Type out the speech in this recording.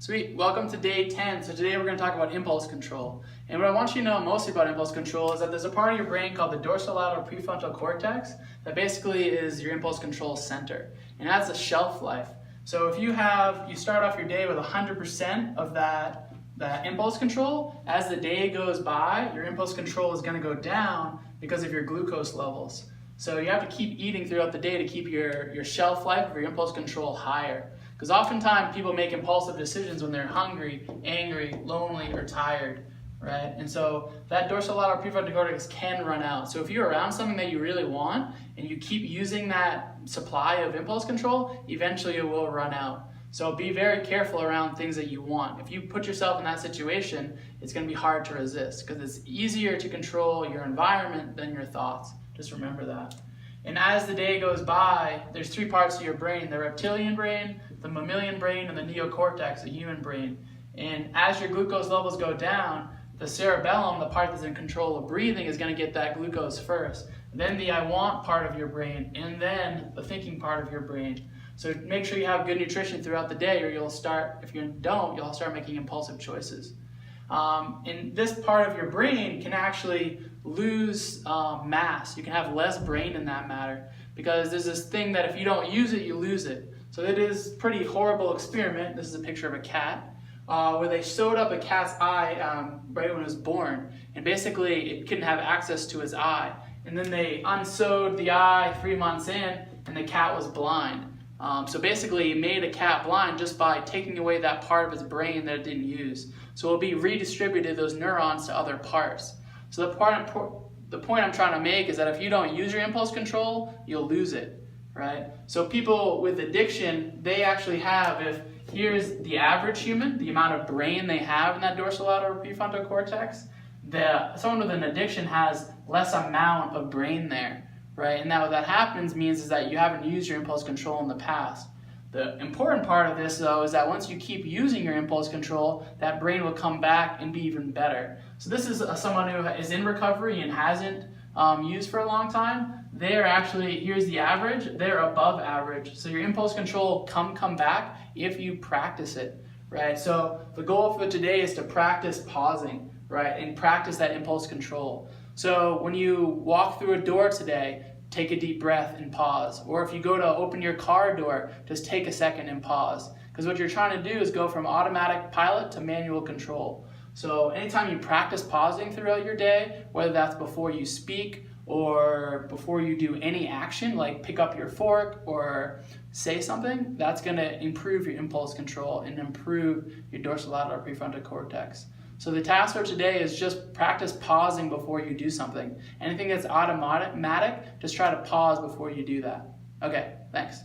Sweet, welcome to day 10. So today we're going to talk about impulse control. And what I want you to know mostly about impulse control is that there's a part of your brain called the dorsolateral prefrontal cortex that basically is your impulse control center. And it has a shelf life. So if you start off your day with 100% of that impulse control, as the day goes by, your impulse control is going to go down because of your glucose levels. So you have to keep eating throughout the day to keep your shelf life of your impulse control higher. Because oftentimes people make impulsive decisions when they're hungry, angry, lonely, or tired, right? And so that dorsolateral prefrontal cortex can run out. So if you're around something that you really want and you keep using that supply of impulse control, eventually it will run out. So be very careful around things that you want. If you put yourself in that situation, it's going to be hard to resist because it's easier to control your environment than your thoughts. Just remember that. And as the day goes by, there's three parts of your brain: the reptilian brain, the mammalian brain, and the neocortex, the human brain. And as your glucose levels go down, the cerebellum, the part that's in control of breathing, is going to get that glucose first. Then the I want part of your brain, and then the thinking part of your brain. So make sure you have good nutrition throughout the day, or you'll start making impulsive choices. And this part of your brain can actually lose mass. You can have less brain in that matter because there's this thing that if you don't use it, you lose it. So it is a pretty horrible experiment. This is a picture of a cat where they sewed up a cat's eye right when it was born, and basically it couldn't have access to his eye. And then they unsewed the eye 3 months in, and the cat was blind. So basically it made a cat blind just by taking away that part of its brain that it didn't use. So it'll be redistributed those neurons to other parts. So the point I'm trying to make is that if you don't use your impulse control, you'll lose it, right? So people with addiction, they actually have, here's the average human, the amount of brain they have in that dorsolateral prefrontal cortex, someone with an addiction has less amount of brain there, right? And now what that happens means is that you haven't used your impulse control in the past. The important part of this, though, is that once you keep using your impulse control, that brain will come back and be even better. So this is someone who is in recovery and hasn't used for a long time. They're actually, here's the average, they're above average. So your impulse control come back if you practice it, right? So the goal for today is to practice pausing, right? And practice that impulse control. So when you walk through a door today, take a deep breath and pause. Or if you go to open your car door, just take a second and pause. Because what you're trying to do is go from automatic pilot to manual control. So anytime you practice pausing throughout your day, whether that's before you speak or before you do any action, like pick up your fork or say something, that's going to improve your impulse control and improve your dorsolateral prefrontal cortex. So the task for today is just practice pausing before you do something. Anything that's automatic, just try to pause before you do that. Okay, thanks.